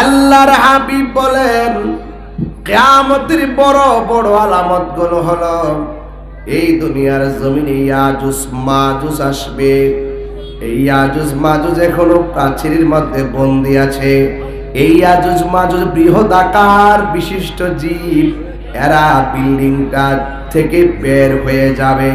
আল্লাহর হাবিব বলেন কিয়ামতের বড় বড় আলামত গুলো হলো এই দুনিয়ার জমিনে ইয়াজুজ মাজুজ আসবে। এই ইয়াজুজ মাজুজ এখনো প্রাচীরের মধ্যে বন্দী আছে। এই ইয়াজুজ মাজুজ বৃহৎ আকার বিশিষ্ট জীব, এরা বিল্ডিংটা থেকে বের হয়ে যাবে,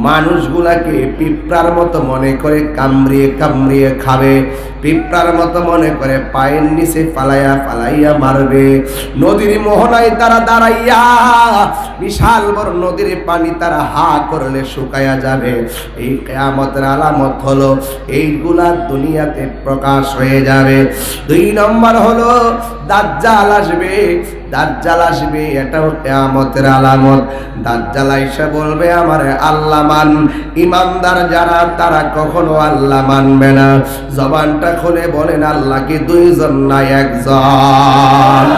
মানুষগুলাকে পিঁপড়ার মতো মনে করে কামড়িয়ে কামড়িয়ে খাবে, পিঁপড়ার মতো মনে করে পায়ের নিচে ফালাইয়া ফালাইয়া মারবে। নদীর মোহনায় তারা দাঁড়াইয়া, বিশাল বড় নদীর পানি তারা হা করলে শুকায়া যাবে। এই কিয়ামতের আলামত হলো এইগুলা দুনিয়াতে প্রকাশ হয়ে যাবে। 2 নম্বর হলো দাজ্জাল আসবে। দাজ্জাল আসবে, এটাও কিয়ামতের আলামত। দাজ্জাল আইসা বলবে আমারে আল্লাহ মান। ইমানদার যারা তারা কখনো আল্লাহ মানবে না। জবানটা খুলে বলেন আল্লাহকে 2 জন না 1 জন।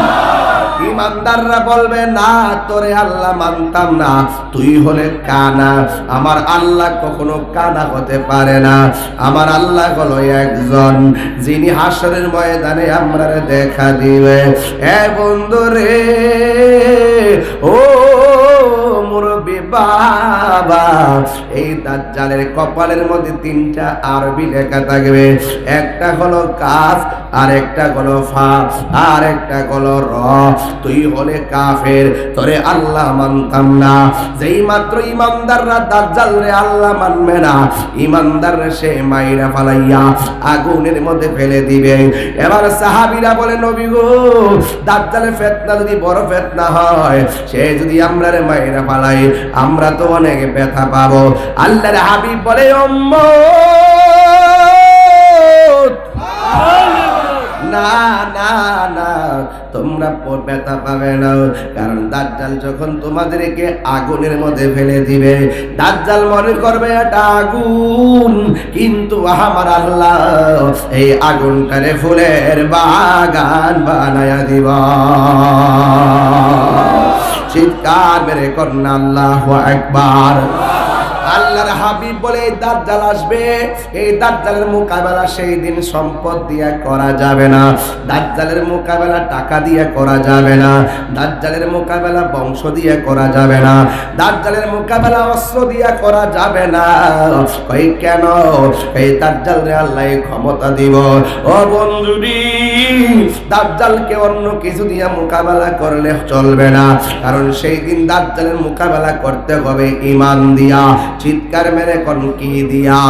ইমানদাররা বলবে না তোরে আল্লাহ মানতাম না, তুই হলে কানা। আমার আল্লাহ কখনো কানা হতে পারে না। আমার আল্লাহ হলো একজন, যিনি হাসরের ময়দানে আমরারে দেখা দিবে। এ বন্ধুরে, ও মুরব্বি বাবা, এই দাজ্জালের কপালের মধ্যে 3টা আরবি লেখা থাকবে। একটা হলো কাফ, আর একটা হলো ফা, আর একটা হলো র। তুই হলে কাফের, তোরে আল্লাহ মানতাম না। যেই মাত্র ইমানদাররা দাজ্জাল রে আল্লাহ মানবে না, ইমানদার সে মাইরা ফালাইয়া আগুনের মধ্যে ফেলে দিবে। এবার সাহাবীরা বলে নবী গো, দাজ্জালের ফিতনা যদি বড় ফিতনা হয়, সে যদি আমরারে মাইরা ফালাই, আমরা তো অনেক ব্যথা পাবো। আল্লাহর হাবিব বলে উম্মত, না না না, তোমরা ব্যথা পাবে না। কারণ দাজ্জাল যখন তোমাদেরকে আগুনের মধ্যে ফেলে দিবে, দাজ্জাল মনে করবে এটা আগুন, কিন্তু আমার আল্লাহ এই আগুনটারে ফুলের বাগান বানায়া দিব। চিৎকার মেরে কন্যা আল্লাহু আকবার। আল্লাহর হাবিব বলে এই দাজ্জাল আসবে, এই দাজ্জালের মোকাবেলা সেই দিন সম্পদ দিয়ে করা যাবে না, দাজ্জালের মোকাবেলা টাকা দিয়ে করা যাবে না, দাজ্জালের মোকাবেলা বংশ দিয়ে করা যাবে না, দাজ্জালের মোকাবেলা অস্ত্র দিয়ে করা যাবে না। কই কেন? এই দাজ্জালরে আল্লাহ ক্ষমতা দিব। ও বন্ধুরি, দাজ্জালকে অন্য কিছু দিয়ে মোকাবেলা করলে চলবে না, কারণ সেই দিন দাজ্জালের মোকাবেলা করতে হবে ঈমান দিয়া। চিৎকার মেরে কোন কি দিয়া?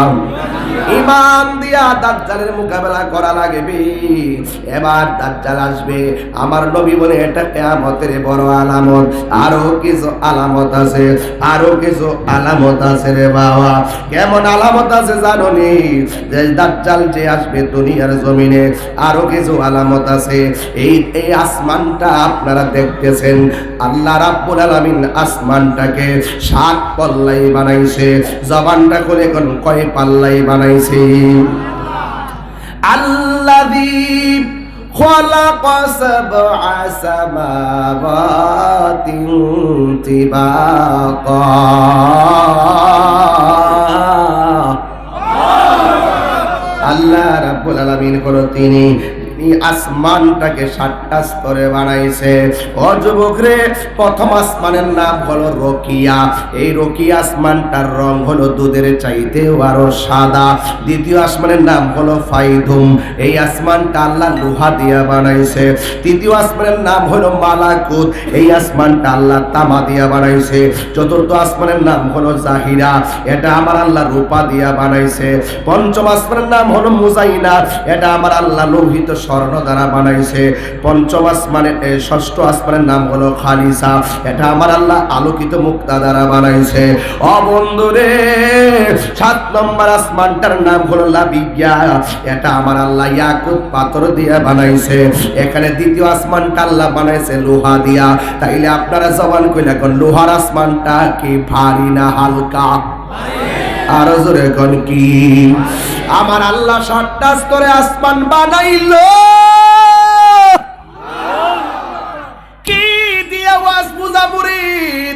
ঈমান দিয়া দাজ্জালের মোকাবেলা করা লাগবে। এবার দাজ্জাল আসবে, আমার নবী বলে এটা কিয়ামতের বড় আলামত। আরো কিছু আলামত আছে, আরো কিছু আলামত আছে রে বাবা। কেমন আলামত আছে জানো নি? যে দাজ্জাল যে আসবে দুনিয়ার জমিনে, আরো কিছু আলামত আছে। এই আসমানটা আপনারা দেখতেছেন, আল্লাহ রাব্বুল আলামিন আসমানটাকে 7 পাল্লাই বানাইছে। জবানটা খুলে কোন কয় পাল্লাই বানাইছে? আল্লাযী খালাকা সাবআ সামাওয়াতিন তিবাকা। আল্লাহ রাব্বুল আলামিন হলো তিনি আসমানটাকে 7টা স্তরে বানাইছে। ও যুবক রে, প্রথম আসমানের নাম হলো রকিয়া। এই রকিয়া আসমানটার রং হলো দুধের চাইতেও আরো সাদা। দ্বিতীয় আসমানের নাম হলো ফাইদুম। এই আসমানটা আল্লাহ লোহা দিয়া বানাইছে। তৃতীয় আসমানের নাম হলো মালাকুত। এই আসমানটা আল্লাহ তামা দিয়া বানাইছে। চতুর্থ আসমানের নাম হলো জাহিরা। এটা আমার আল্লাহ রূপা দিয়া বানাইছে। পঞ্চম আসমানের নাম হলো মুজাইনা। এটা আমার আল্লাহ লোহিত স্বর্ণ দ্বারা বানাইছে। পঞ্চম আসমানের ষষ্ঠ আসমানের নাম হলো খালিসা। এটা আমার আল্লাহ আলোকিত মুক্তা দ্বারা বানাইছে। ও বন্ধুরে, 7 নম্বর আসমানটার নাম হলো লাবিগা। এটা আমার আল্লাহ ইয়াকুত পাথর দিয়ে বানাইছে। এখানে দ্বিতীয় আসমানটা আল্লাহ বানাইছে লোহা দিয়া। তাইলে আপনারা জবান কইলা কোন লোহার আসমানটা কি ভারী না হালকা? আরো জোরে কোন কি? আমার আল্লাহ 7টা স্তরে আসমান বানাইলো। কি দিয়া ওয়াজ বুঝাবুরি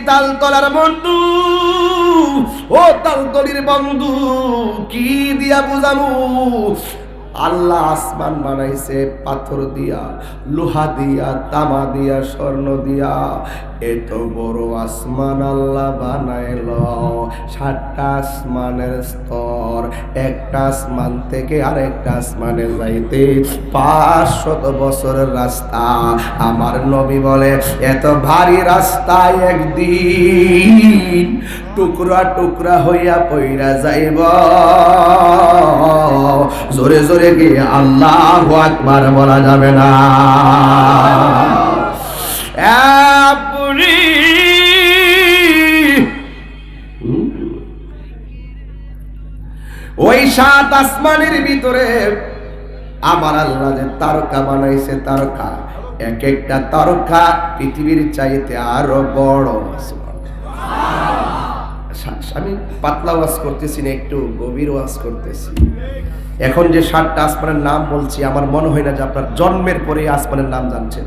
তালতলার বন্ধু, ও তালতলির বন্ধু, কি দিয়া বুঝামু? আল্লাহ আসমান বানাইছে পাথর দিয়া, লোহা দিয়া, তামা দিয়া, স্বর্ণ দিয়া। এত বড় আসমান আল্লাহ বানাইল। 7টা আসমানের স্তর, একটা আসমান থেকে আরেকটা আসমানে যাইতে 500 বছরের রাস্তা। আমার নবী বলে এত ভারী রাস্তায় একদিন টুকরা টুকরা হইয়া পইরা যাইব। জোরে জোরে গিয়ে আল্লাহু আকবার বলা যাবে না। ওই 7 আসমানের ভিতরে আমার আল্লাহ যে তারকা বানাইছে, তারকা এক একটা তারকা পৃথিবীর চাইতে আরো বড়। আমি পাতলা ওয়াজ করতেছি না, একটু গভীর ওয়াজ করতেছি। এখন যে 7টা আসমানের নাম বলছি, আমার মনে হয় না যে আপনার জন্মের পরে আসমানের নাম জানছেন।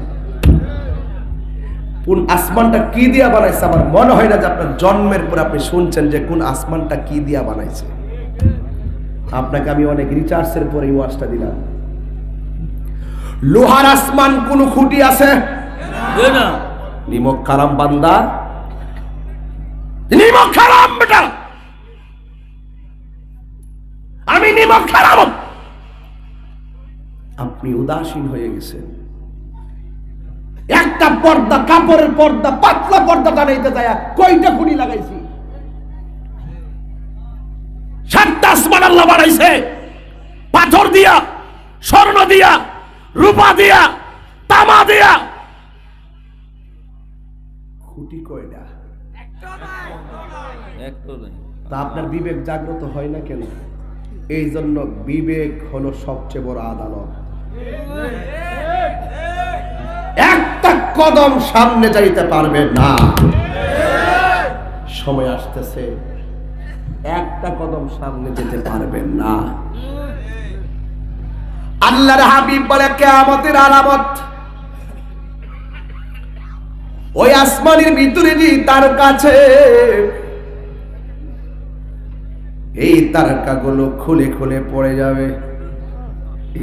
কোন আসমানটা কি দিয়া বানাইছে আমার মনে হয় না যে আপনার জন্মের পরে আপনি শুনছেন যে কোন আসমানটা কি দিয়া বানাইছে। আপনাকে আমি অনেক রিসার্চের পরে এই ওয়াজটা দিলাম। লোহার আসমান কোন খুঁটি আছে না? নিমক খারাম বান্দা, নিমক খারাম বেটা, আমি নিমক খারাম। আপনি উদাসীন হয়ে গেছেন। একটা পর্দা, কাপড়ের পর্দা, পাতলা পর্দা টানাইতে যায় কয়টা খুঁটি লাগাইছি? 7টা আসমান আল্লাহ বানাইছে পাথর দিয়া, স্বর্ণ দিয়া, রূপা দিয়া, তামা দিয়া। খুঁটি কয়টা? তা আপনার বিবেক জাগ্রত হয় না কেন? এই জন্য বিবেক হলো সবচেয়ে বড় আদালত। একটা কদম সামনে যাইতে পারবে না। সময় আসতেছে, একটা কদম সামনে যেতে পারবেন না। আল্লাহর হাবিব বলে কিয়ামতের আলামত ওই আসমানের ভিতরে যে তারকা আছে, এই তারকাগুলো খুলে খুলে পড়ে যাবে।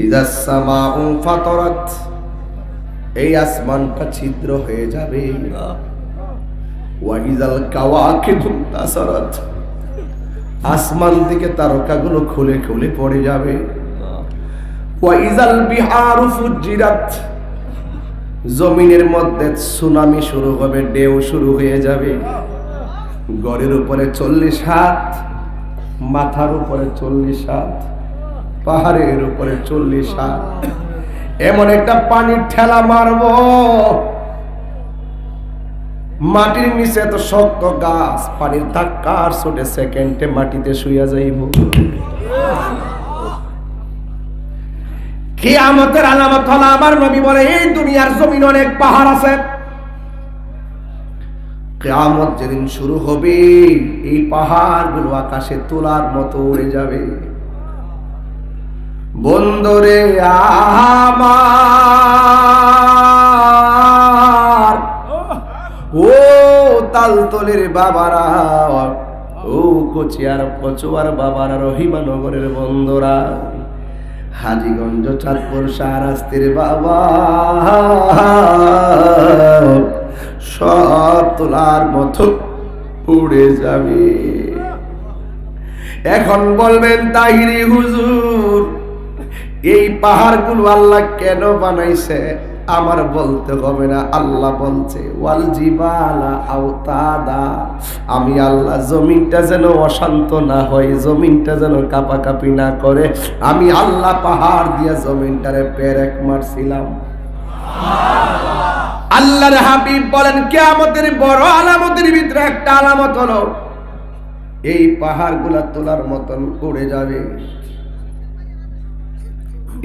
ইযাস সামাউ ফাতারাত, এই আসমানটা ছিদ্র হয়ে যাবে। ওয়া ইযাল কাওয়াকিবু তাসারাত, আসমান থেকে তারকাগুলো খুলে খুলে পড়ে যাবে। ওয়া ইযাল বিহারু ফুজ্জিরাত, জমিনের মধ্যে সুনামি শুরু হবে, ঢেউ শুরু হয়ে যাবে। গড়ের উপরে 40 হাত, মাথার উপরে 40 হাত, পাহাড়ের উপরে 40 হাত। এমন একটা পানির ঠেলা মারবো, মাটির নিচে এত শক্ত গাছ, পানির ধাক্কার ছোটে সেকেন্ডে মাটিতে শুইয়া যাইব। কিয়ামতের আলামত হলো, আমার নবী বলে এই দুনিয়ার জমিন অনেক পাহাড় আছে। কিয়ামত যেদিন শুরু হবে, এই পাহাড়গুলো আকাশে তোলার মতো উড়ে যাবে। বন্দরে আমার, ও তালতলের বাবারা, ও কচিয়ার কচুয়ার বাবারা, রহিমানগরের বন্ধুরা, হাজীগঞ্জ, চাঁদপুর, শাহরাস্তির বাবা, সব তোলার মতো উড়ে যাবে। এখন বলবেন তাহিরি হুজুর, এই পাহাড়গুলো আল্লাহ কেন বানাইছে? আমার বলতে হবে না, আল্লাহ বলছে ওয়াল জিবালা আওতাদা, আমি আল্লাহ জমিনটা যেন অশান্ত না হয়, জমিনটা যেন কাঁপাকাঁপি না করে, আমি আল্লাহ পাহাড় দিয়া জমিনটারে পেরেক মারছিলাম। আল্লাহর হাবিব বলেন কিয়ামতের বড় আলামতের ভিতরে একটা আলামত হলো এই পাহাড়গুলা তোলার মতন উড়ে যাবে।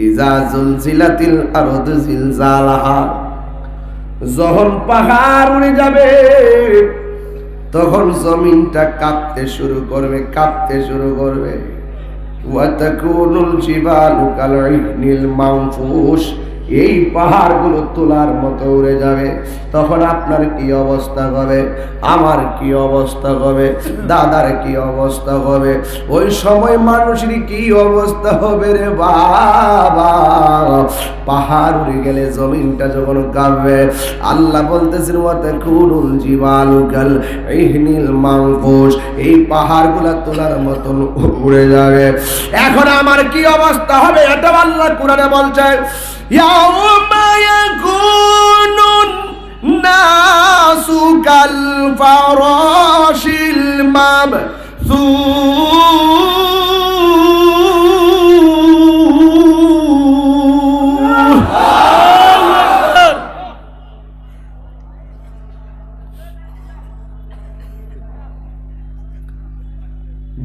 ইজা জুলজিলাতিল আরদু জিলজালাহা, যখন পাহাড় উড়ে যাবে তখন জমিনটা কাঁপতে শুরু করবে, কাঁপতে শুরু করবে। ওয়া তাকুনুল জিবালু কালইহনিল মানফুস, এই পাহাড়গুলো তোলার মতো উড়ে যাবে, তখন আপনার কি অবস্থা হবে, আমার কি অবস্থা হবে, দাদার কি অবস্থা হবে, ওই সময় মানুষের কি অবস্থা হবে রে বাবা। পাহাড় উড়ে গেলে জমিনটা যখন কাঁপবে, আল্লাহ বলতেছেন ওয়াতাকুনুল জিবালু কাল ইহনিল মানফুস, এই পাহাড়গুলা তোলার মতন উড়ে যাবে। এখন আমার কি অবস্থা হবে এটা আল্লাহ কোরআনে বলছে, ইয়াউমা ইয়াকুনুন নাসু কাল ফারাশিল মাবসুস।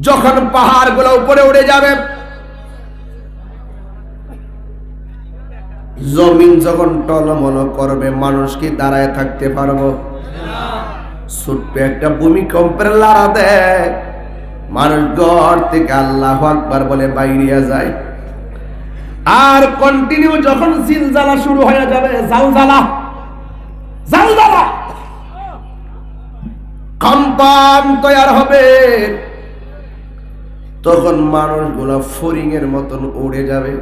যখন পাহাড়গুলো উপরে উড়ে যাবে, জমিন যখন টলমল করবে, মানুষ কি দাঁড়ায় থাকতে পারবো? ছোট্ট একটা ভূমিকম্পের লড়া দেয়, মানুষ ঘর থেকে আল্লাহু আকবার বলে বাইরিয়া যায়। আর কন্টিনিউ যখন জিলজালা শুরু হয়ে যাবে, জালজালা জালজালা কম্পন তৈরি হবে, তখন মানুষগুলো ফড়িং এর মতন উড়ে যাবে।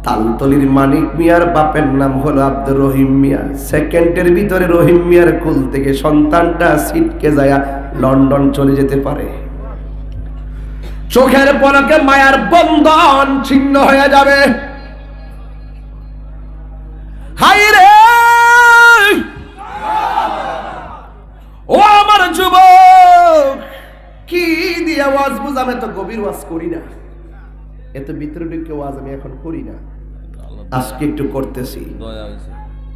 তালতলির মানিক মিয়ার বাপের নাম হলো আব্দুর রহিম মিয়া। সেকেন্ডের ভিতরে রহিম মিয়ার কুল থেকে সন্তানটা ছিটকে যায় লন্ডন চলে যেতে পারে। চোখের পলকে মায়ার বন্ধন ছিন্ন হয়ে যাবে। হায় রে ও আমার যুবক, কি দিয়ে ওয়াজ বুঝাবে? তো গভীর ওয়াজ করি না, এত ভিতরে ঢুকে ওয়াজ আমি এখন করি না, আজকে একটু করতেছি,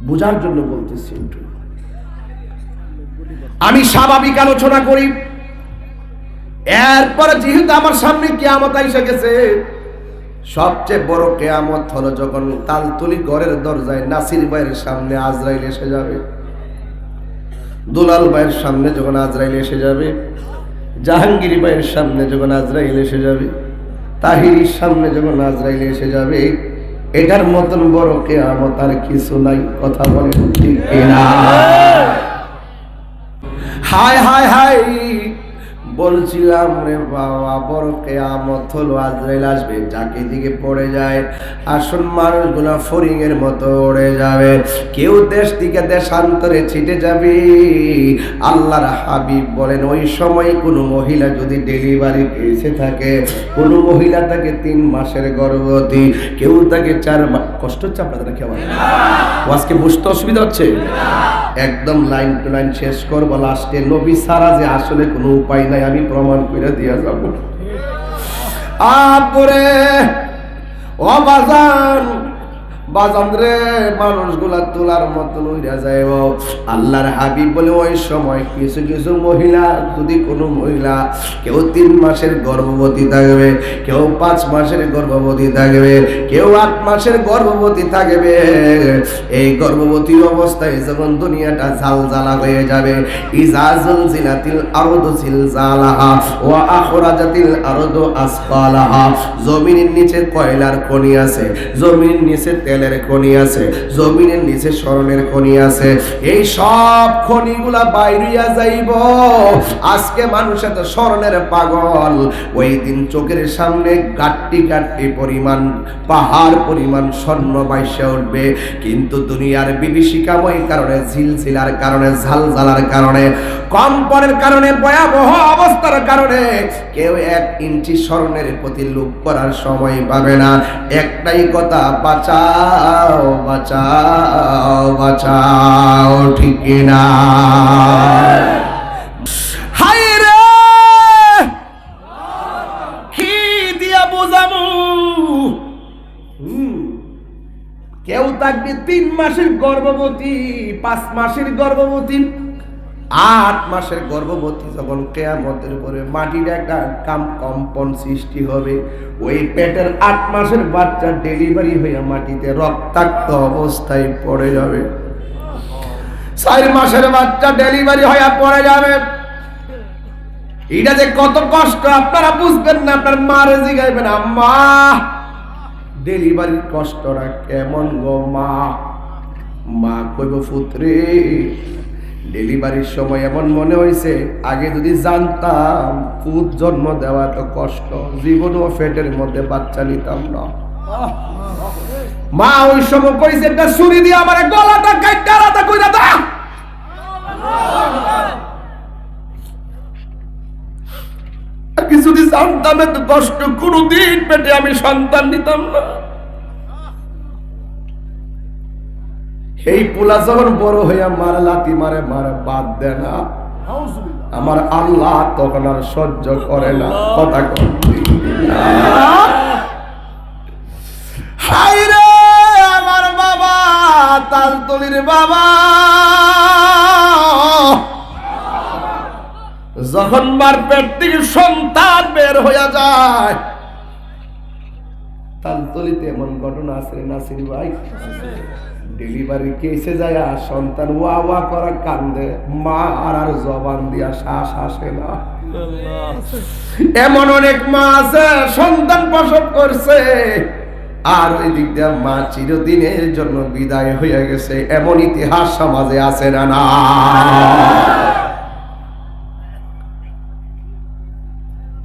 বুঝার জন্য বলতেছি। একটু আমি স্বাভাবিক আলোচনা করি। এরপরে যেহেতু আমার সামনে কিয়ামত এসে গেছে, সবচেয়ে বড় কিয়ামত হলো যখন তালতলি ঘরের দরজায় নাসির ভাইয়ের সামনে আজরাইল এসে যাবে, দুলাল ভাইয়ের সামনে যখন আজরাইল এসে যাবে, জাহাঙ্গীর ভাইয়ের সামনে যখন আজরাইল এসে যাবে, তাহিরির সামনে যখন আজরাইল এসে যাবে, এটার মতন বড় কিয়ামত আর কিছু নাই। কথা বলেন ঠিক কিনা? হায় হায় হায়, বলছিলাম রে বাবা, বড় কিয়ামত হলো, আজরাইল আসবে, যাকে দিকে পড়ে যায়, আসল মানুষগুলা ফড়িং এর মতো উড়ে যাবে। কেউ দেশ থেকে দেশান্তরে ছিটে যাবে। আল্লাহর হাবিব বলেন, ওই সময় কোনো মহিলা যদি ডেলিভারি কেসে থাকে, কোনো মহিলা তাকে 3 মাসের গর্ভবতী, কেউ তাকে 4 মাস। কষ্ট হচ্ছে আপনাদের কেমন? আজকে বুঝতে অসুবিধা হচ্ছে? একদম লাইন টু লাইন শেষ করবো। লাস্টে নবী ছাড়া যে আসলে কোনো উপায় নাই আমি প্রমাণ করে দিয়ে যাব। আপরে ও বাজান, বাজান রে, মানুষগুলা তোলার মতন উড়ে যায়। আল্লাহর হাবিব বলে, ওই সময় কিছু কিছু মহিলা, যদি কোনো মহিলা কেউ 3 মাসের গর্ভবতী থাকবে, কেউ 5 মাসের গর্ভবতী থাকবে, কেউ 8 মাসের গর্ভবতী থাকবে, এই গর্ভবতী অবস্থায় যখন দুনিয়াটা ঝালঝালা হয়ে যাবে, ইজা জুলজিলাতিল আরদু জিলজালাহা ওয়া আখরাজাতিল আরদু আসফালাহা, জমিনের নিচে কয়লার খনি আছে, জমিনের নিচে তেলের খনি আছে, জমিনের নিচে স্বর্ণের খনি আছে, এই সব খনিগুলা বাইরিয়া যাইব। আজকে মানুষ এত স্বর্ণের পাগল, ওই দিন চোখের সামনে গাট্টি গাট্টি পরিমাণ, পাহাড় পরিমাণ স্বর্ণ বাইসা উঠবে। কিন্তু দুনিয়ার বিভীষিকাময় কারণে, ঝিলঝিলার কারণে, ঝালঝালার কারণে, কম্পনের কারণে, ভয়াবহ অবস্থার কারণে কেউ 1 ইঞ্চি স্বর্ণের প্রতি লোভ করার সময় পাবে না। একটাই কথা, বাঁচাও বাঁচাও বাঁচাও, ঠিক না? হায় রে, কি দিয়া বোঝামু? কেউ থাকবে 3 মাসের গর্ভবতী, 5 মাসের গর্ভবতী, 8 মাসের গর্ভবতী। যখন কিয়ামতের পরে মাটির একটা কম্পন সৃষ্টি হবে, ওই পেটের 8 মাসের বাচ্চা ডেলিভারি হয়ে মাটিতে রক্তাক্ত অবস্থায় পড়ে যাবে। 4 মাসের বাচ্চা ডেলিভারি হয়ে পড়ে যাবে। এটা যে কত কষ্ট আপনারা বুঝবেন না। আপনার মারে জিগাইবেন, আম্মা ডেলিভারির কষ্টটা কেমন গো মা? মা কইব পুত্রে, ডেলিভারির সময় এমন মনে হয়েছে আগে যদি জানতাম পুত জন্ম দেওয়া তো কষ্ট, জীবনও পেটের মধ্যে বাচ্চা নিতাম না। মা ওই সময় কইছে একটা ছুরি দিয়ে আমার গলাটা কাইটা আলাদা কইরা দাও। যদি জানতাম এত কষ্ট, কোনদিন পেটে আমি সন্তান নিতাম না। এই পোলা যখন বড় হইয়া মারা লাথি মারে বাদ দেয় না, আমার আল্লাহ তখন আর সহ্য করে না। কথা কই হাই রে আমার বাবা, তালতলির বাবা, যখন মার পেট থেকে সন্তান বের হইয়া যায়। তালতলিতে এমন ঘটনা আছে নাসির ভাই, ডেলিভারি কেসে যায় আর সন্তান ওয়া ওয়া করা কান্দে, মা আর জবান দিয়া শ্বাস আসে না। এমন অনেক মা আছে সন্তান প্রসব করছে আর ওই দিক দিয়ে মা চিরদিনের জন্য বিদায় হয়ে গেছে, এমন ইতিহাস সমাজে আছে না? না,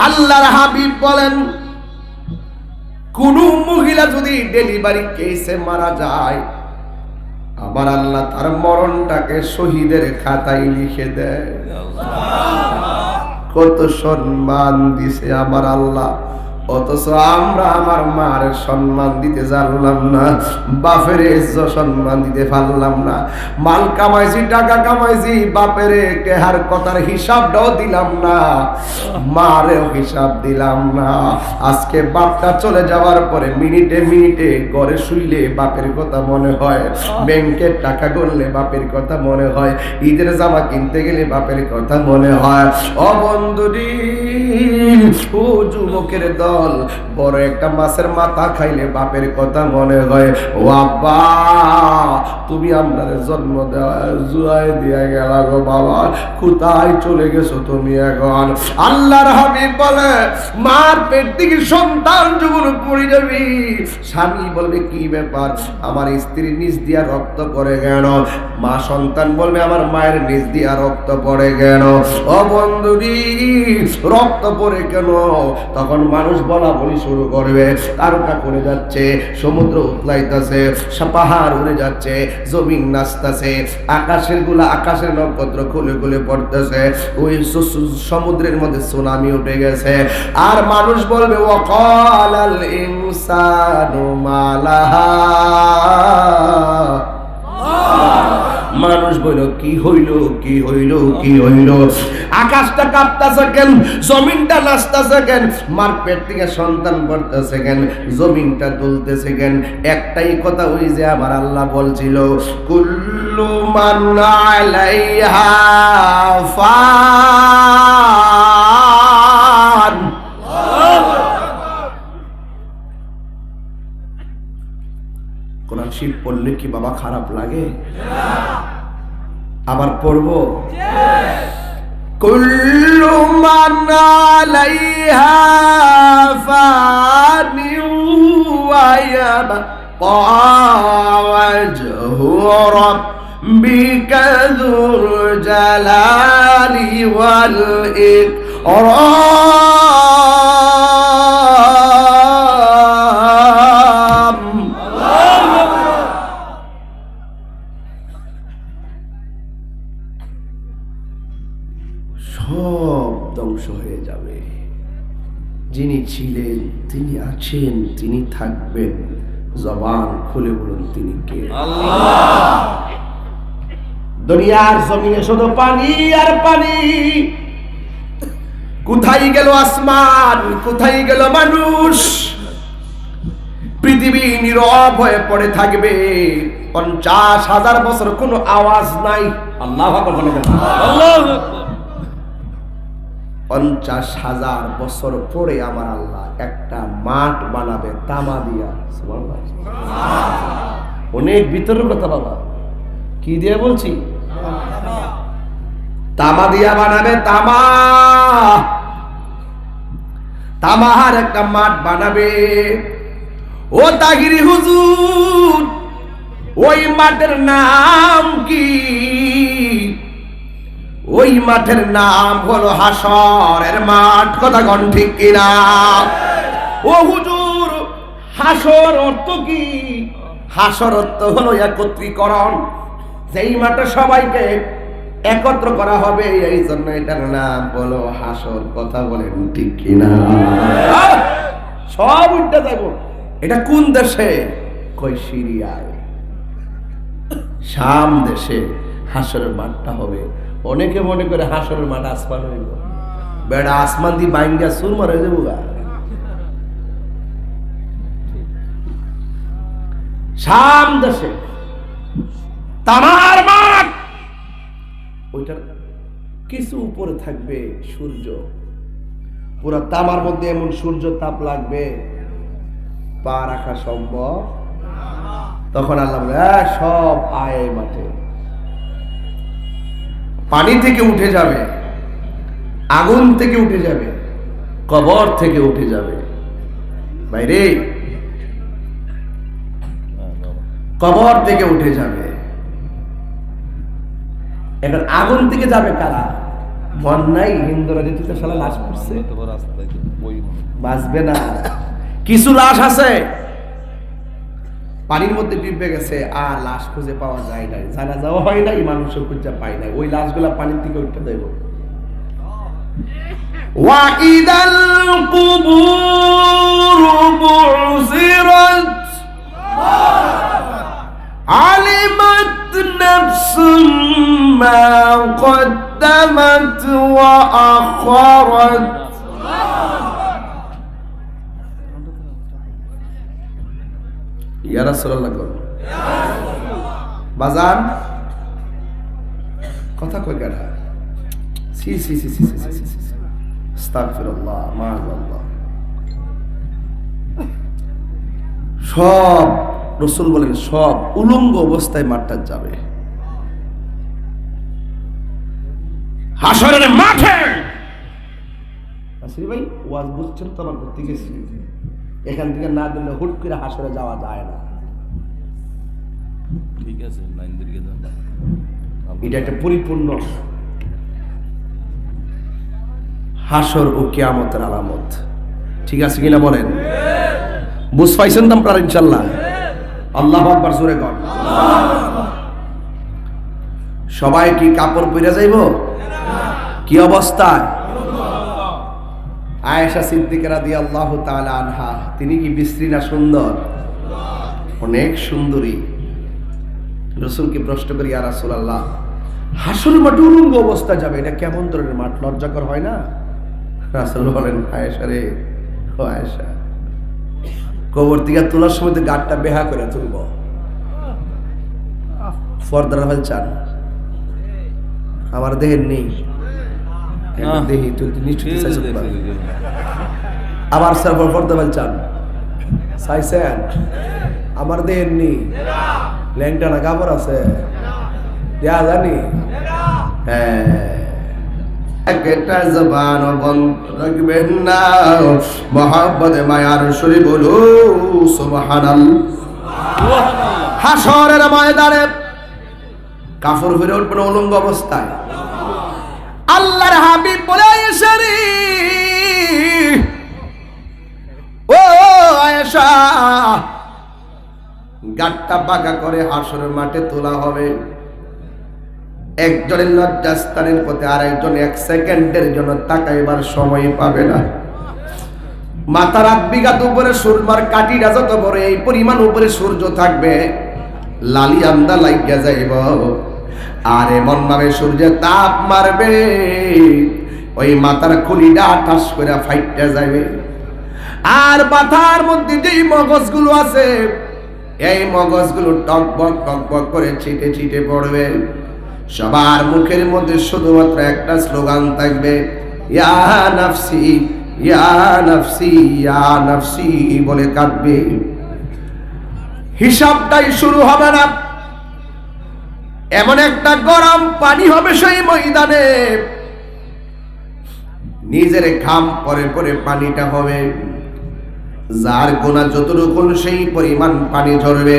আল্লাহর হাবিব বলেন কোন মহিলা যদি ডেলিভারি কেসে মারা যায়, আমার আল্লাহ তার মরণটাকে শহীদের খাতায় লিখে দেয়। কত সম্মান দিছে আমার আল্লাহ, অথচ আমরা আমার মার সম্মান দিতে জানলাম না, বাপের সম্মান দিতে পারলাম না। মাল কামাইছি, টাকা কামাইছি, বাপের কেহার কথার হিসাবটাও দিলাম না, মারেও হিসাব দিলাম না। আজকে বাপটা চলে যাওয়ার পরে মিনিটে মিনিটে ঘরে শুইলে বাপের কথা মনে হয়, ব্যাংকের টাকা গড়লে বাপের কথা মনে হয়, ঈদের জামা কিনতে গেলে বাপের কথা মনে হয়। ও বন্ধুরি, ও যুবকের দল, বড় একটা মাছের মাথা খাইলে বাপের কথা মনে হয়। ও আব্বা, তুমি আমরা জন্ম দেওয়া জুয়াই দিয়ে গেল গো বাবা, কোথায় চলে গেছো তুমি এখন? আল্লাহর হাবিব বলে মার পেট থেকে সন্তান যখন পড়ে যাবি, স্বামী বলবে কি ব্যাপার, আমার স্ত্রীর নিচ দিয়া রক্ত পড়ে গেল। মা সন্তান বলবে আমার মায়ের নিচ দিয়া রক্ত পড়ে গেল। ও বন্ধুরি, রক্ত পড়ে কেন? তখন মানুষ বলা বলি শুরু করবে, তারকা করে যাচ্ছে, সমুদ্র উতলাইতেছে, পাহাড় উড়ে যাচ্ছে, জমিন নাচতেছে, আকাশের নক্ষত্র খুলে খুলে পড়তেছে, ওই সমুদ্রের মধ্যে সুনামি উঠে গেছে। আর মানুষ বলবে ওয়াকালাল ইনসানু মালাহা, মানুষ বলল কি হইল, কি হইল, কি হইল? আকাশটা কাঁপতেছে কেন, জমিনটা নাচতেছে কেন, মার পেট থেকে সন্তান পড়তেছে কেন, জমিনটা দুলতেছে কেন? একটাই কথা, ওই যে আমার আল্লাহ বলছিল কুল্লু মান আলাইহা ফান। কোরআন শরীফ পড়লে কি বাবা খারাপ লাগে? আবার পড়বো, কুল্লু মান আলাইহা ফানি ওয়া ইয়াবকা ওয়াজহু রাব্বিকা যুল জালালি ওয়াল ইকরাম। সব ধ্বংস হয়ে যাবে। যিনি ছিলেন, তিনি আছেন, তিনি থাকবেন। জবান খুলে বলুন তিনি কে? আল্লাহ। দুনিয়ার জমিনে শুধু পানি আর পানি। কোথায় গেল আসমান, কোথায় গেল মানুষ? পৃথিবী নীরব হয়ে পড়ে থাকবে 50,000 বছর, কোনো আওয়াজ নাই। আল্লাহু আকবার বলেন। আল্লাহু আকবার। 50,000 বছর পরে আমার আল্লাহ একটা মাঠ বানাবে তামা দিয়া। সুবহানাল্লাহ। অনেক ভিতরের কথা বাবা, কি দিয়ে বলছি? তামা দিয়া বানাবে, তামা, তামার একটা মাঠ বানাবে। ও তাহিরি হুজুর, ওই মাঠের নাম কি? ওই মাঠের নাম হলো হাসরের মাঠ। কথা কোন ঠিক কিনা? ও হুজুর, হাসর অর্থ কি? হাসর অর্থ হলো একত্রীকরণ, যেই মাঠে সবাইকে একত্র করা হবে, এই জন্য এটার নাম হলো হাসর। কথা বলেন ঠিক কিনা? সব উল্টা যাব। এটা কোন দেশে? কই সিরিয়ায়, শাম দেশে হাসরের মাঠটা হবে। অনেকে মনে করে হাসরের মাঠ আসমান হইল, বেড়া আসমান দিয়ে বাইঙ্গা সুর মারে যাবো গা। শাম দেশে তামার মাঠ, ওইটার কিছু উপরে থাকবে সূর্য, পুরা তামার মধ্যে এমন সূর্য তাপ লাগবে পা রাখা সম্ভব। তখন আল্লাহ বলে সব আয় মাঠে। পানি থেকে উঠে যাবে, আগুন থেকে উঠে যাবে, কবর থেকে উঠে যাবে। বাইরে কবর থেকে উঠে যাবে। এখন আগুন থেকে যাবে কারা? মন নাই হিন্দুরা যে তুই শালা লাশ করছে, বাঁচবে না। কিছু লাশ আছে পানির মধ্যে ডুবে গেছে, আর লাশ খুঁজে পাওয়া যায় নাই, জানা যাওয়া হয় নাই, মানুষের খুঁজে পায় নাই, ওই লাশগুলা পানির থেকে উঠতে দেব। ওয়াইদাল কুবুর বুসিরাত আলিমাত নাফসুম মা কদ্দামাত ওয়া আখারাত। ইয়া রাসূলুল্লাহ বাজান কথা কই গেল? সি সি সি সি সি সি সি আস্তাগফিরুল্লাহ মাআল্লাহ। সব রাসূল বলেন সব উলঙ্গ অবস্থায় মাঠটা যাবে হাসরের মাঠে। আসলে ভাই ওয়াজ বুঝছেন তো? আমার ঘুরতে গেছি, এখান থেকে না দিলে হুট করে হাসরে যাওয়া যায় না। ঠিক আছে, এটা একটা পরিপূর্ণ হাসর ও কিয়ামতের আলামত। ঠিক আছে কিনা বলেন? বুঝ পাইছেন তো আপনারা ইনশাআল্লাহ? আল্লাহু আকবার জোরে কর। সবাই কি কাপড় পরে যাইব? কি অবস্থায়? আয়েশা সিদ্দিকা রাদিয়াল্লাহু তাআলা আনহা, তিনি কি বিশ্রী না সুন্দর? অনেক সুন্দরী। রাসূলকে প্রশ্ন করি, ইয়া রাসূলুল্লাহ, হাসরের মাঠে উলঙ্গ অবস্থায় যাবে, এটা কেমন ধরনের মাঠ? লজ্জাকর হয় না? রাসূল বলেন, আয়েশা রে, ও আয়েশা, কবর থেকে তোলার সময় তো গাঁটটা বেহা করে তুলব, ফর্দার ফেল চান আমার দেহের নেই, দেহি তুই নিশ্চিত আবার সার্ভার ফর্দা ফেল চান চাইছেন আমার দেহের নেই, ল্যাংটা না কাপড় আছে দেয়া জানি। হ্যাঁ, একটা জবান বন্ধ রাখবেন না, মহব্বতে মায়ার শরীর বলো সুবহানাল্লাহ। হাসরের ময়দানে কাফর হয়ে উঠবেন উলঙ্গ অবস্থায়। আল্লাহর হাবিব বলে, আয়েশা রে, ও আয়েশা, গাট্টা বাঁকা করে হাসরের মাঠে তোলা হবে। একজনের লজ্জাস্থানের পথে আর একজন এক সেকেন্ডের জন্য তাকাইবার সময় পাবে না। মাথার 8 বিঘাত উপরে সুরমার কাঠিটা যত বড়, এই পরিমাণ উপরে সূর্য থাকবে, লালি আন্দা লাগিয়া যাইব, আর এমন ভাবে সূর্যের তাপ মারবে, ওই মাথার খুলিটা ঠাস করে ফাইটটা যাবে। আর মাথার মধ্যে যেই মগজগুলো আছে, এই মগজগুলো টকবক করে ছিটে ছিটে পড়বে। সবার মুখের মধ্যে শুধুমাত্র একটা স্লোগান থাকবে, ইয়া নাফসি ইয়া নাফসি ইয়া নাফসি বলে কাঁদবে। হিসাবটাই শুরু হবে না, এমন একটা গরম পানি হবে সেই ময়দানে, নিজের ঘাম পরে পরে পানিটা হবে। যার গোনা যতটুকু সেই পরিমাণ পানি ঝরবে।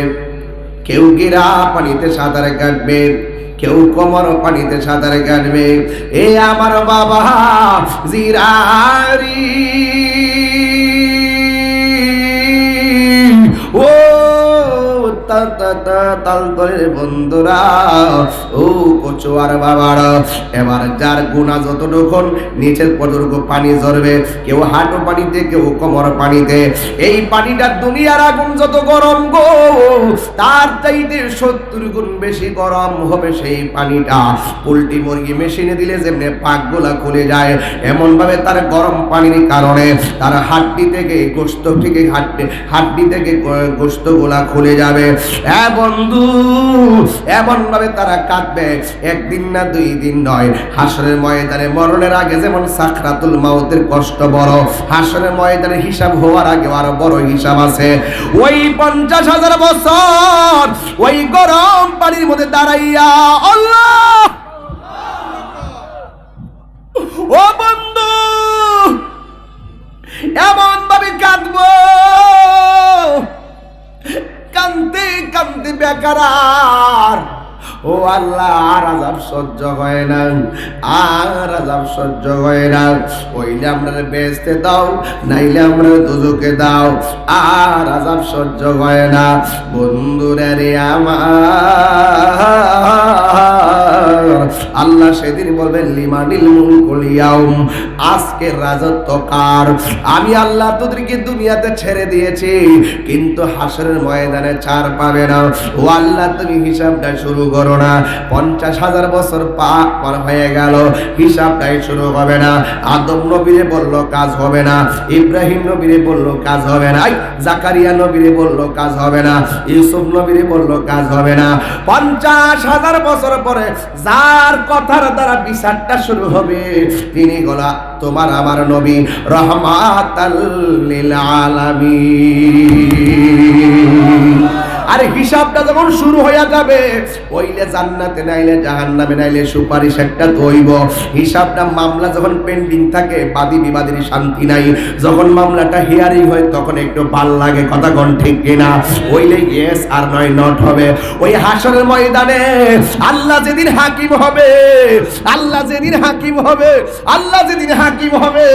কেউ গিরা পানিতে সাঁতার কাটবে, কেউ কোমর পানিতে সাঁতার কাটবে। এ আমার বাবা জিরারি, ও তালতলের বন্ধুরা, ও কচুয়ার বাবারা, এবার যার গুণা যতটুকুন নিচের পর্যন্ত পানি ঝরবে, কেউ হাঁটু পানিতে, কেউ কোমর পানিতে। এই পানিটা দুনিয়ার আগুন যত গরম গো, তার চাইতে 70 গুণ বেশি গরম হবে সেই পানিটা। পোল্ট্রি মুরগি মেশিনে দিলে যেমনি পাকগুলা খুলে যায়, এমন ভাবে তার গরম পানির কারণে তার হাড্ডি থেকে গোশত থেকে হাড্ডি থেকে গোশত গুলা খুলে যাবে। হ্যাঁ বন্ধু, এমন ভাবে তারা কাঁদবে, একদিন না 2 দিন নয়। হাসরের ময়দানে মরণের আগে যেমন সাকরাতুল মাউতের কষ্ট বড়, হাসরের ময়দানে হিসাব হওয়ার আগে আরো বড় হিসাব আছে। ওই 50,000 বছর ওই গরম পানির মধ্যে দাঁড়াইয়া আল্লাহ, ও বন্ধু এমন ভাবে কাঁদবো, কাঁদতে কাঁদতে বেকার। ও আল্লাহ, আর আযাব সহ্য হয় না, আর আযাব সহ্য হয় না। ওইলে আমরা বেহেশতে দাও, নাইলে আমরা দোজখে দাও, আর আযাব সহ্য হয় না। বন্ধুরা রে আমার, আল্লাহ সেদিন বলবেন লিমানিল মুলকুল ইয়াউম, আজকের রাজত্ব কার? আমি আল্লাহ তোদেরকে দুনিয়াতে ছেড়ে দিয়েছি, কিন্তু হাসরের ময়দানে ছাড় পাবে না। ও আল্লাহ, তুমি হিসাবটা শুরু করো না। 50,000 বছর পার হয়ে গেল, হিসাবটাই শুরু হবে না। আদম নবীরে বলল কাজ হবে না, ইব্রাহিম নবীরে বলল কাজ হবে না, জাকারিয়া নবীরে বলল কাজ হবে না, ইউসুফ নবীরে বলল কাজ হবে না। 50,000 বছর পরে যার কথার দ্বারা বিচারটা শুরু হবে, তিনি গোলা তোমার আমার নবী রহমাতাল লিল আলামিন। আরে হিসাবটা যখন শুরু হয়ে যাবে, ওইলে জান্নাতে নাইলে জাহান্নামে, নাইলে সুপারিশ একটা হইব। হিসাবটা মামলা যখন পেন্ডিং থাকে, বাদী বিবাদীর শান্তি নাই। যখন মামলাটা হিয়ারিং হয় তখন একটু ভাল লাগে, কথা কোন ঠিক কিনা? ওইলে ইয়েস আর নয় নট হবে। ওই হাসরের ময়দানে আল্লাহ যেদিন হাকিম হবে, আল্লাহ যেদিন হাকিম হবে, আল্লাহ যেদিন হাকিম হবে,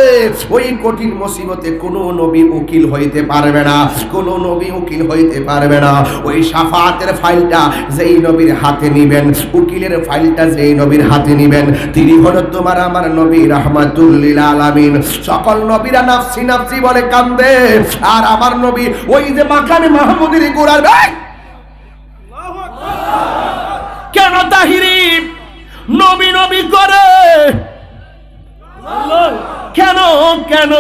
ওই কঠিন মুসিবতে কোনো নবী উকিল হইতে পারবে না, কোনো নবী উকিল হইতে পারবে না। ওই শাফাতের ফাইলটা যেই নবীর হাতে নিবেন, উকিলের ফাইলটা যেই নবীর হাতে নিবেন, তিনি হলো তোমার আমার নবী রাহমাতুল লিল আলামিন। সকল নবীরা নাফসি নাফসি বলে কান্দে, আর আমার নবী ওই যে মাকামে মাহমুদের গোড়ার কেন তাহিরি নবী নবী করে? কেন কেন?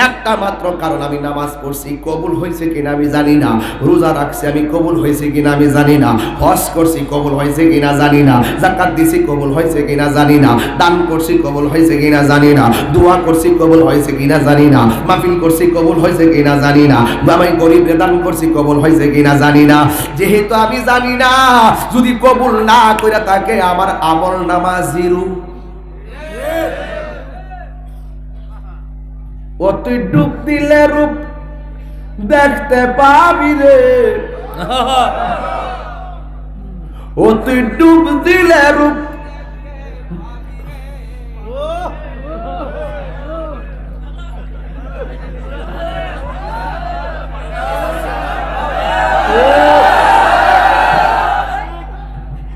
একটা মাত্র কারণ, আমি নামাজ পড়ছি, কবুল হয়েছে কিনা আমি জানি না। রোজা রাখছি, আমি কবুল হয়েছে কিনা আমি জানি না। হজ করছি, কবুল হয়েছে কিনা জানি না। যাকাত দিছি, কবুল হয়েছে কিনা জানি না। দান করছি, কবুল হয়েছে কিনা জানি না। দোয়া করছি, কবুল হয়েছে কিনা জানি না। মাহফিল করছি, কবুল হয়েছে কিনা জানি না। আমি গরিবরে দান করছি, কবুল হয়েছে কিনা জানি না। যেহেতু আমি জানি না, যদি কবুল না করে থাকে আমার আমল নামা জিরো। ও তুই ডুব দিলে রূপ দেখতে পাবি রে, ও তুই ডুব দিলে রূপ।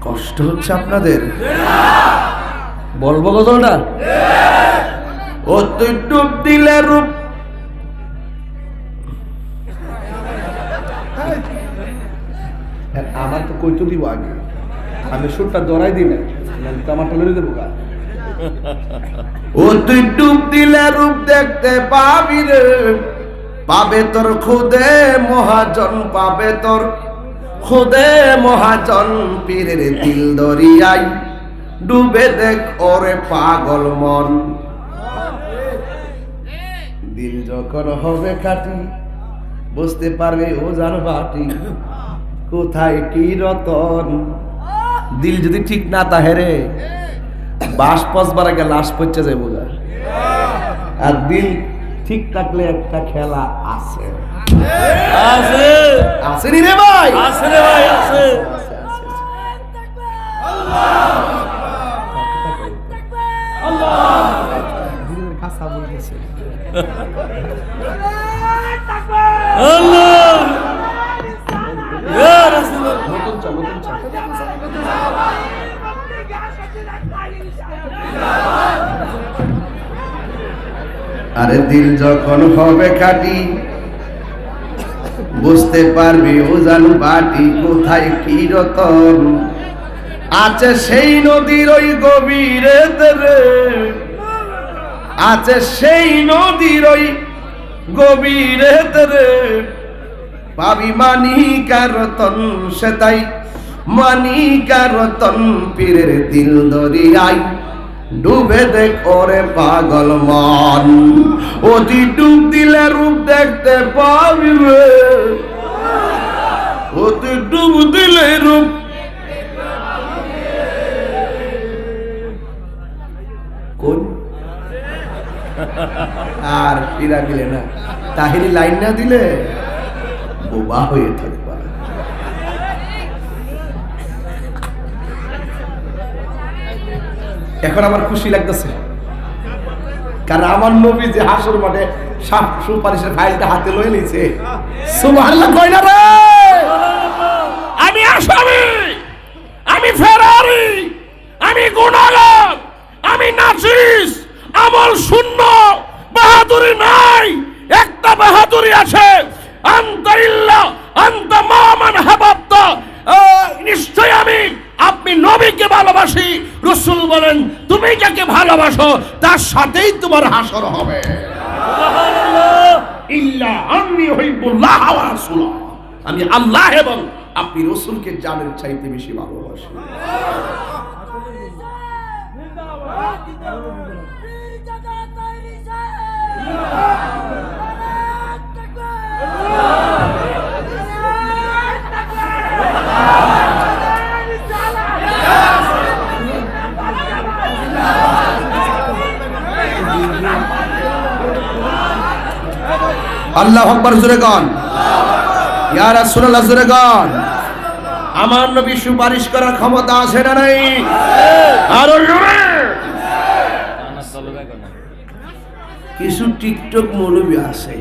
কষ্ট হচ্ছে আপনাদের? বলবো গজলটা? ও তুই ডুব দিলে রূপ, আমার তো কইতো দিব আগে, আমি সুরটা দরাই দিই না, আমারটা লড়ে দেবো গা। ও তুই ডুব দিলে রূপ দেখতে পাবি রে, পাবে তোর খুদে মহাজন, পাবে তোর খুদে মহাজন। পীরের দিল দরিয়াই ডুবে দেখ ওরে পাগল মন। দিল যখন হবে খাটি, বুঝতে পারবে ও জান বাটি, কোথায় কি রতন। দিল যদি ঠিক না তাহে রে, বাস পচবার আগে লাশ পচে যাবো। আর দিল ঠিক থাকলে একটা খেলা আছে। আছে আসেনি রে ভাই? আছে রে ভাই, আছে। আল্লাহ ইয়া রাসূলুল্লাহ। আরে দিল যখন হবে খাঁটি বুঝতে পারবি উজান বাটি কোথায় কি রতন আছে সেই নদীর ওই গভীরে রে, আছে সেই নদীর ওই গভীরে রে, পাবি মানিকা রতন সে তাই মানিকা রতন পীরের দিল দরিয়ায় ডুবে দেখ ওরে পাগল মন, অতি ডুব দিলে রূপ দেখতে পাবি রে, অতি ডুব দিলে রূপ। কোন আর ফিরা দিলে না, তাহিরি লাইন না দিলে বোবা হয়ে থাকবে। এখন আমার খুশি লাগতেছে, কারণ আমার নবী যে হাসর মাঠে সুপারিশের ফাইলটা হাতে লয়ে নিয়েছে। সুবহানাল্লাহ কই না রে? আমি আসামি, আমি ফেরারি, আমি গুনাহগার, আমি নাচিস, আমল শূন্য, বাহাদুরি নাই। একটা বাহাদুরি আছে, আনতা ইল্লাহ আনতা মামান হাবাবতা। নিশ্চয় আমি আপনি নবীকে ভালোবাসি। রাসূল বলেন তুমি যাকে ভালোবাসো তার সাথেই তোমার হাসর হবে। সুবহানাল্লাহ। ইল্লা আন্নী উহিব্বুল্লাহ ওয়া রাসূলাহ, আমি আল্লাহ এবং আপনি রাসূলকে জানের চাইতে বেশি ভালোবাসি। আল্লাহু আকবার জোরে গান, ইয়া রাসূলুল্লাহ জোরে গান। আমার নবী সুপারিশ করার ক্ষমতা আছে না নাই? আরো জোরে। কিছু টিকটক মৌলবী আছে,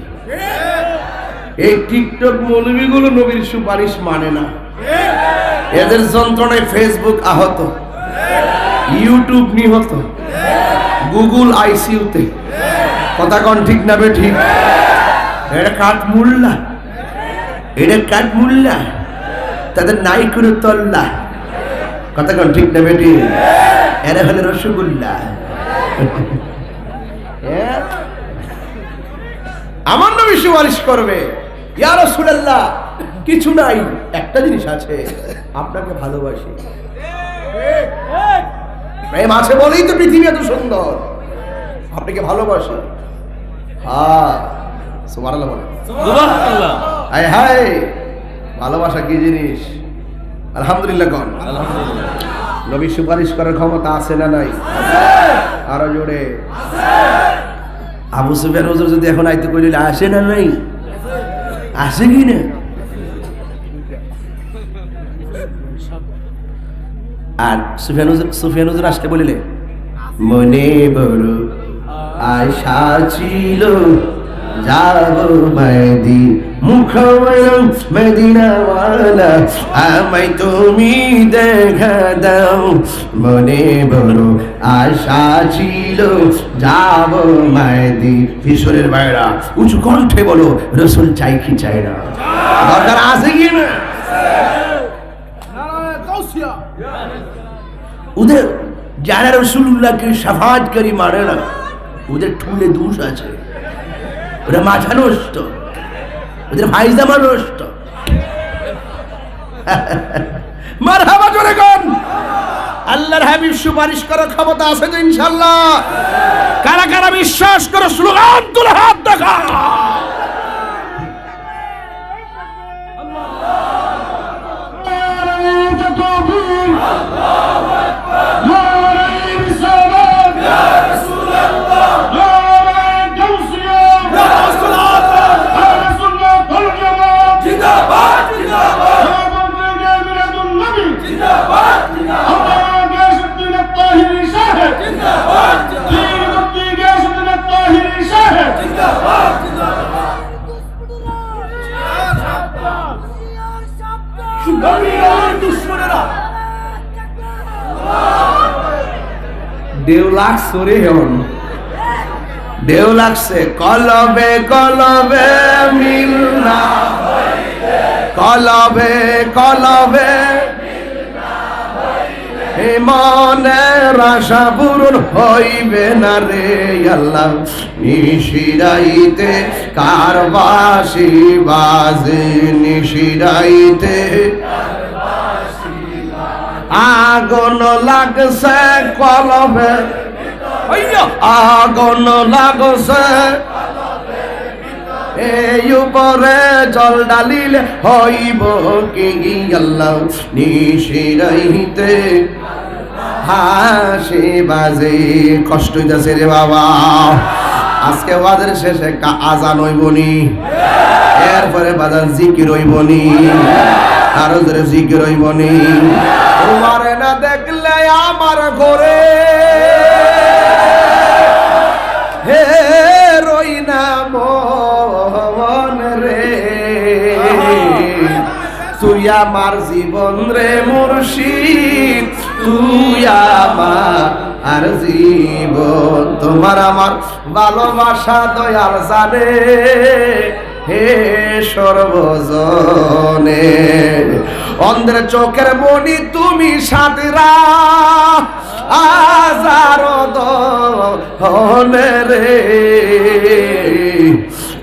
এই টিকটক মৌলবীগুলো নবীর সুপারিশ মানে না। এদের যন্ত্রণায় ফেসবুক আহত, ইউটিউব নিহত, গুগল আইসিইউতে। কথা কন ঠিক না বে ঠিক? এটা কাঠ মুল্লা, এটা কাঠ মুল্লা, তাদের নাই করে তল্লা। কথা কন ঠিক না বেটি? এরা হলে রসগোল্লা। আমার নবী সুপারিশ করবে, ইয়া রাসূলুল্লাহ কিছু নাই, একটা জিনিস আছে, আপনাকে ভালোবাসি। প্রেম আছে বলেই তো পৃথিবী এত সুন্দর, আপনাকে ভালোবাসি। হ্যাঁ সুবহানাল্লাহ বলেন। সুবহানাল্লাহ। হায় হায়, ভালোবাসা কি জিনিস? আলহামদুলিল্লাহ কোন? আলহামদুলিল্লাহ। নবী সুপারিশ করার ক্ষমতা আছে না নাই? আরো জোরে। আবু সুফিয়ান হুজুর যদি এখন আইতে কইলে আসে না নাই? আসে কি না? আর সুফিয়ান হুজুর আসতে বলিলে মনে বড় আশা ছিল যাব মেদি মদিনাওয়ালা, আমায় তুমি দেখা দাও। মনে বড় আশা ছিল যাব মেদি। কিশোরের ভাইরা উঁচু কণ্ঠে বলো, রাসূল চাই কি চাই না? দরকার আছে কি না? ওদের যারা রাসূলুল্লাহকে শাফাআতকারী মানে না, ওদের ঠুলে দোষ আছে, ওরা মাথা নষ্ট, ওদের ভাইজামা নষ্ট। মারহাবা জোরে কোন? আল্লাহর হাবিব সুপারিশ করার ক্ষমতা আছে তো ইনশাআল্লাহ? কারা কারা বিশ্বাস করে স্লোগান তুলে হাত দেখা। দেউ লাগছে রে হন দেউ লাগছে কলবে কলবে মিল না কলবে কলবে হে মনের আশা পূরণ হইবে না রে আল্লাহ নিশিরাইতে কারবাসি বাজে নিশিরাইতে আগুন লাগছে কলবে আগুন লাগছে এই উপরে জল ডালিলে হইব কি আল্লাহ নিশিরাইতে হাসি বাজে কষ্ট হইতাছে রে বাবা আজকে ওয়াজের শেষে একটা আজান হইবনি এরপরে বাজার জিকির হইবনি আরো জোরে জিকির হইবনি তোমারে না দেখলে আমার ঘরে হে রই না মন রে তুই আমার জীবন রে মুর্শিদ তুই আমার জীবন তোমার আমার ভালোবাসা দয়াল জানে হে সর্বজনে অন্ধের চোখের মনি তুমি সাদরা আজারো দনে রে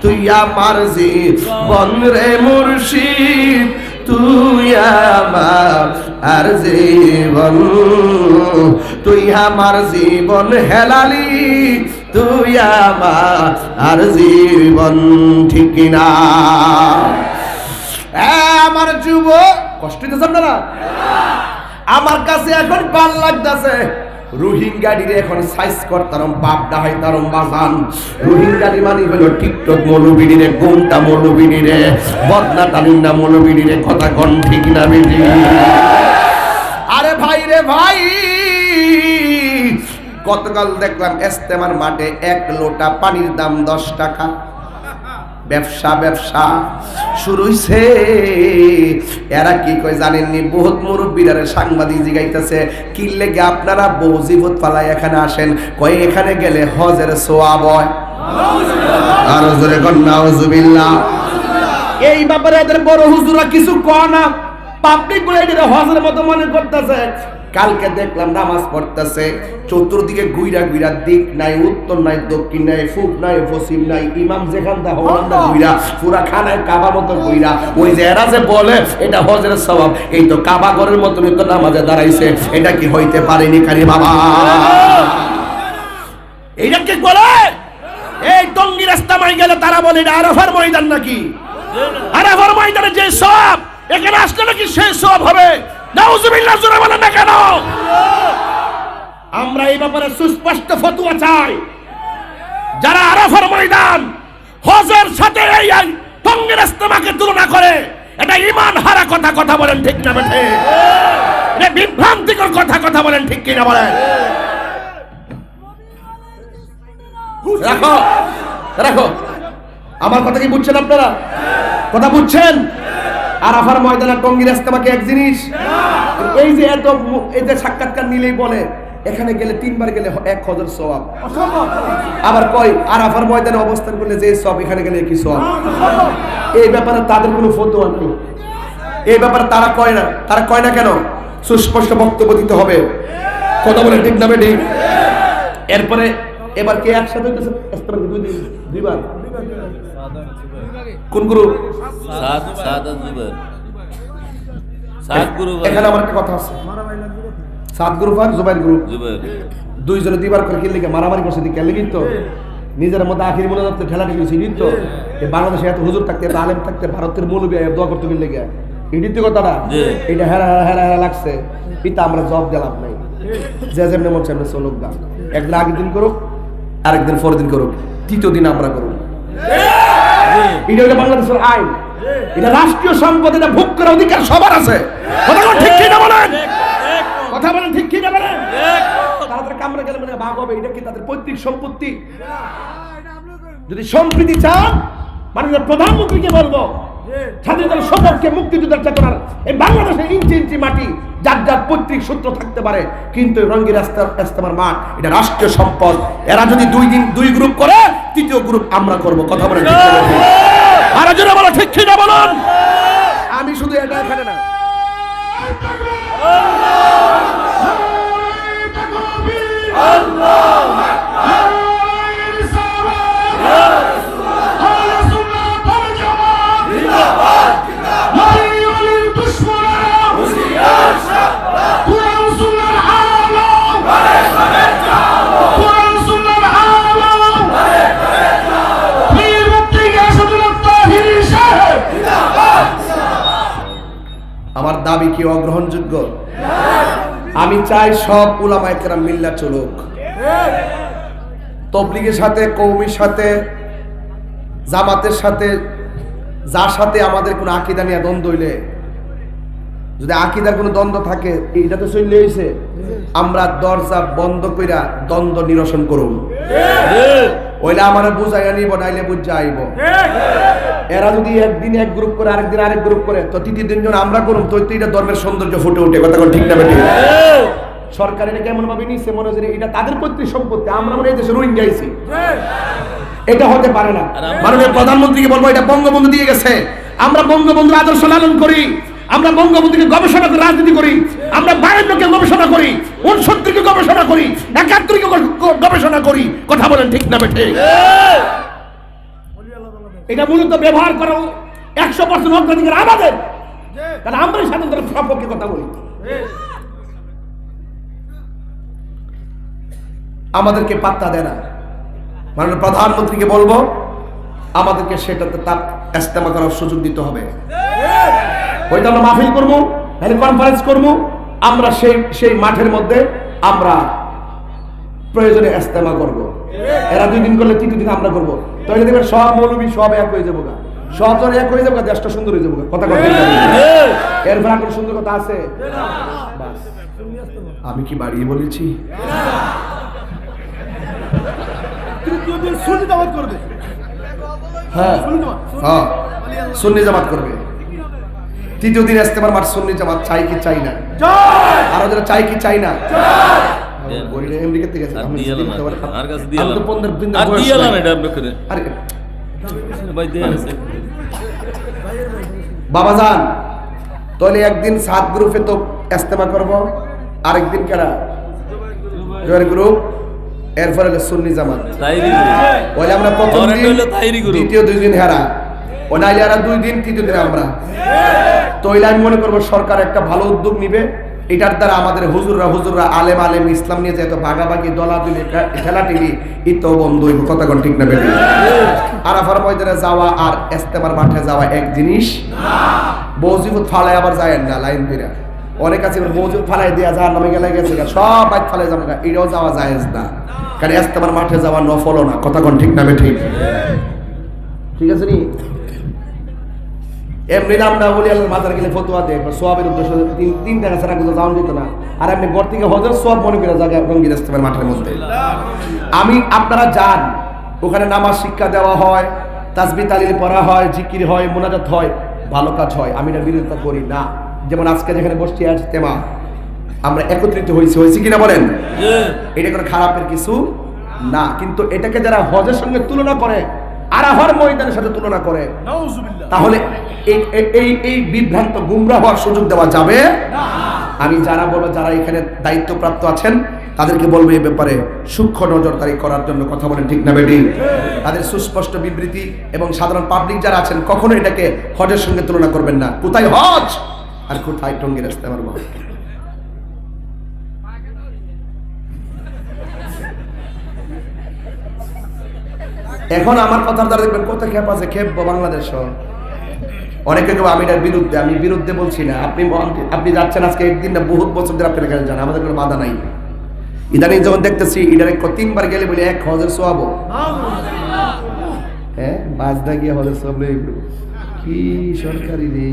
তুই আমার জীবন রে মুর্শিদ তুই আমার জীবন তুই আমার জীবন হেলালি তুই আমার জীবন ঠিক না আমার যুব কষ্ট দিতেছেন না আমার কাছে এখন ভাল লাগতেছে রোহিঙ্গাডিরে এখন সাইজ করতারম বাপ ডাহাইতারম বাজান রোহিঙ্গাডি মানে হলো টিকটক মৌলবীডিরে গোমটা মৌলবীডিরে বদনা তালিন্দা মৌলবীডিরে কথা কোন ঠিক না বেটি আরে ভাই রে ভাই গতকাল দেখলাম ইস্তেমার মাঠে 1 লোটা পানির দাম 10 টাকা ব্যবসা ব্যবসা শুরু হইছে এরা কি কয় জানেননি বহুত মুরব্বীরা সাংবাদিক জিগাইতেছে কি লেগে আপনারা বউজিবত পালাই এখানে আসেন কয় এখানে গেলে হজের সওয়াব হয় আর জোরে কোন নাউজুবিল্লাহ এই ব্যাপারে এদের বড় হুজুররা কিছু কয় না পাবলিক গুলো এদের হজের মতো মনে করতেছে কালকে দেখলাম নামাজ পড়তেছে চতুর্দিকে গুইরা গুইরা দিক নাই উত্তর নাই দক্ষিণ নাই পূব নাই পশ্চিম নাই ইমাম যেখান দা হলান্দা গুইরা পুরা খানায় কাবা মতো গুইরা ওই যে এরা যে বলে এটা হজের সওয়াব এই তো কাবা ঘরের মতনই তো নামাজে দাঁড়াইছে এটা কি হইতে পারেনি কারি বাবা এইটা কি বলে এই টঙ্গী রাস্তায় গেলে তারা বলে এটা আরাফার ময়দান নাকি আরাফার ময়দানে যে সওয়াব এখানে আসলে নাকি সেই সওয়াব হবে নাউজুবিল্লাহ জোরে বলেন না কেন আমরা এই ব্যাপারে সুস্পষ্ট ফতোয়া চাই যারা আরাফার ময়দান হজের সাথে এই টঙ্গীর ইস্তেমাকে তুলনা করে এটা ঈমান হারা কথা বলেন ঠিক না বেঠে এটা বিভ্রান্তিকর কথা বলেন ঠিক কি না বলেন রাখো রাখো আমার কথা কি বুঝছেন আপনারা কথা বুঝছেন আরাফার ময়দানে টঙ্গীর ইস্তেমাকে এক জিনিস এই যে এতে সাক্ষাৎকার নিলেই বলে এখানে গেলে 3 বার গেলে 1 হজের সওয়াব আবার কয় আরাফার ময়দানে অবস্থান করলে যে সওয়াব এখানে গেলে কি সওয়াব এই ব্যাপারে তাদের কোনো ফতোয়া নেই এই ব্যাপারে তারা কয় না কেন সুস্পষ্ট বক্তব্য দিতে হবে কথা বলে ঠিক না বেটি এরপরে এবার কে একসাথে হইতেছে ইস্তেমাকে দুইবার কোন গ্রুপ এখানে আমার একটা কথা আছে সাত গ্রুপ আর জুবাইর গ্রুপ দুইজনে দুইবার করে খেললে মারামারি করছে দিকে খেললে কিন্তু নিজের মধ্যে আখির মনে যাচ্ছে ঠেলা ঠেলেছি কিন্তু বাংলাদেশে এত হুজুর থাকতে এত আলেম থাকতে ভারতের মৌলবী দোয়া করতে গেলে এটি তো কথাটা এটা হেরা হেরা হেরা লাগছে এটা আমরা জব দিলাম নাই যে যেমনি মন চাই চলুক গা একদিন আগের দিন করুক আরেকদিন পরের দিন করুক তৃতীয় দিন আমরা করুক এটা হলো বাংলাদেশের আইন এটা রাষ্ট্রীয় সম্পদ এটা ভোগ করার অধিকার সবার আছে কথা বলেন ঠিক কি না বলেন কথা বলেন ঠিক কি না বলেন তাদের কামরা গেলে মানে ভাগ হবে এটা কি তাদের পৈতৃক সম্পত্তি যদি সম্প্রীতি চান মাননীয় প্রধানমন্ত্রীকে বলবো স্বাধীনতার সপক্ষে মুক্তিযুদ্ধের চেতনার এই বাংলাদেশের ইঞ্চি ইঞ্চি মাটি যার যার পৈতৃক সূত্র থাকতে পারে, কিন্তু রঙ্গির ইস্তেমার মাঠ এটা রাষ্ট্রীয় সম্পদ। এরা যদি দুই গ্রুপ করে, তৃতীয় গ্রুপ আমরা করব। কথা বলেন ঠিক না? আর যারা বলে ঠিক কি না বলুন। আমি শুধু এটা এখানে না, আমার দাবি কি অগ্রহণযোগ্য? আমি চাই সব উলামায়ে কেরাম মিল্লা চলুক। তবলিগের সাথে, কওমির সাথে, জামাতের সাথে, যার সাথে আমাদের কোনো আকীদা নিয়ে দ্বন্দ্ব হইলে, যদি আকীদার কোনো দ্বন্দ্ব থাকে, এইটা তো চলে হইছে, আমরা দরজা বন্ধ কইরা দ্বন্দ্ব নিরসন করুন। ওইলে আমারে বুঝাইয়া নিব, নাইলে বুঝা আইব। এরা যদি একদিন এক গ্রুপ করে, আরেকদিন আরেক গ্রুপ করে, তো তৃতীয় দিন যখন আমরা করুন, তো এটা ধর্মের সৌন্দর্য ফুটে উঠে। কথা ঠিক না বেঠিক? সরকার এটা কেমন ভাবে নিচ্ছে, মনে হচ্ছে এটা তাদের পৈতৃক সম্পত্তি, আমরা মনে এই দেশে রোহিঙ্গা আইছি। এটা হতে পারে না। মাননীয় প্রধানমন্ত্রীকে বলবো, এটা বঙ্গবন্ধু দিয়ে গেছে। আমরা বঙ্গবন্ধু আদর্শ লালন করি, আমরা বঙ্গবন্ধুকে গবেষণা করে রাজনীতি করি, আমরা 52কে গবেষণা করি, 69কে গবেষণা করি, 71কে গবেষণা করি। কথা বলেন ঠিক না বেঠিক? এটা মূলত ব্যবহার করা 100% অগ্রাধিকার আমাদের, কারণ আমরাই স্বাধীনতার সপক্ষে কথা বলি। আমাদেরকে পাত্তা দেয় না। মাননীয় প্রধানমন্ত্রীকে বলবো, আমাদেরকে সেটাতে তার ইস্তেমা করার সুযোগ দিতে হবে। হয়তো আমরা মাহফিল করবো, কনফারেন্স করবো, আমরা সেই মাঠের মধ্যে আমরা প্রয়োজনে ইস্তেমা করবো। এরা 2 দিন করলে, তৃতীয় দিন আমরা করবো। তাহলে দেখবেন সব মৌলবী সব এক হয়ে যাবো, সব জন এক হয়ে যাবো, দেশটা সুন্দর হয়ে যাবো। কথা কথা এর ভাড়া কোনো সুন্দর কথা আছে? আমি কি বাড়িয়ে বলেছি? হ্যাঁ, সুন্নি জামাত করবে। তৃতীয় দিন ইস্তেমার মাঠ সুন্নি জামাত চাই কি চাই না? আরো যারা চাই কি চাই না? বাবাজান, তাহলে একদিন 7 গ্রুপে তো ইস্তেমা করবো, আরেকদিন কারা গ্রুপ, এরপরে সুন্নি জামাত। ওইলে আমরা প্রথম দিন, দ্বিতীয় 2 দিন হেরা, ও নাইলে আর 2 দিন, তৃতীয় দিন আমরা। তো ওইলে আমি মনে করবো সরকার একটা ভালো উদ্যোগ নিবে। এটার দ্বারা আমাদের হুজুররা আলেম ইসলাম নিয়ে যেত ভাগাভাগি, দলাদলি, ঠেলাঠেলি, ইতো বন্ধ হইব। কথা কোন ঠিক না বেঠিক? আরাফার ময়দানে যাওয়া আর ইস্তেমার মাঠে যাওয়া এক জিনিস। বউজিবুত ফালায় আবার যায় না লাইন ধরে। অনেক আছে বউজিবুত ফালাই দিয়া যাওয়ার নামে গেলে গেছে, সব বাইক ফালাই যাবে না, এটাও যাওয়া জায়েজ না। কারণ ইস্তেমার মাঠে যাওয়া নফলও না। কথা কোন ঠিক না বেঠিক? ঠিক আছে নি? এমনি আমরা বলি আল্লাহর মাজার গেলে ফতোয়া দেয়, সোয়াবের উদ্দেশ্য 3 টাকা ছাড়া কোথাও যাওয়া যেত না। আর আপনি ঘর থেকে হজর সোয়াব মনে করে জায়গা রঙ্গির ইস্তেমার মাঠের মধ্যে। আপনারা যান, ওখানে নামাজ শিক্ষা দেওয়া হয়, তাসবিহ তাহলিল পড়া হয়, জিকির হয়, মুনাজাত হয়, ভালো কাজ হয়। আমি এটা বিরোধিতা করি না। যেমন আজকে যেখানে বসছি ইজতেমা, আমরা একত্রিত হয়েছি কিনা বলেন? এটা কোনো খারাপের কিছু না। কিন্তু এটাকে যারা হজের সঙ্গে তুলনা করে, আরাফার ময়দানের সাথে তুলনা করে, তাহলে এই বিভ্রান্ত গুমরা হওয়ার সুযোগ দেওয়া যাবে না। আমি যারা এখানে দায়িত্বপ্রাপ্ত আছেন তাদেরকে বলবো এই ব্যাপারে সূক্ষ্ম নজরদারি করার জন্য। কথা বলেন ঠিক না বেঠিক? তাদের সুস্পষ্ট বিবৃতি এবং সাধারণ পাবলিক যারা আছেন কখনো এটাকে হজের সঙ্গে তুলনা করবেন না। কোথায় হজ আর কোথায় টঙ্গীর ইস্তেমার মাঠ? এখন আমার কথার দ্বারা দেখবেন কত খেপ আছে, খেপবো বাংলাদেশ। অনেকে কেউ আমি এটার বিরুদ্ধে, আমি বিরুদ্ধে বলছি না। আপনি যাচ্ছেন আজকে একদিন না, বহুত বছর ধরে আপনার কাছে যান, আমাদের কোনো বাধা নাই। ইদানিং যখন দেখতেছি এটার 3 বার গেলে বলি 1 হজের সোয়াব। হ্যাঁ, বাজদা গিয়ে হজের সোয়াব কি সরকারি রে।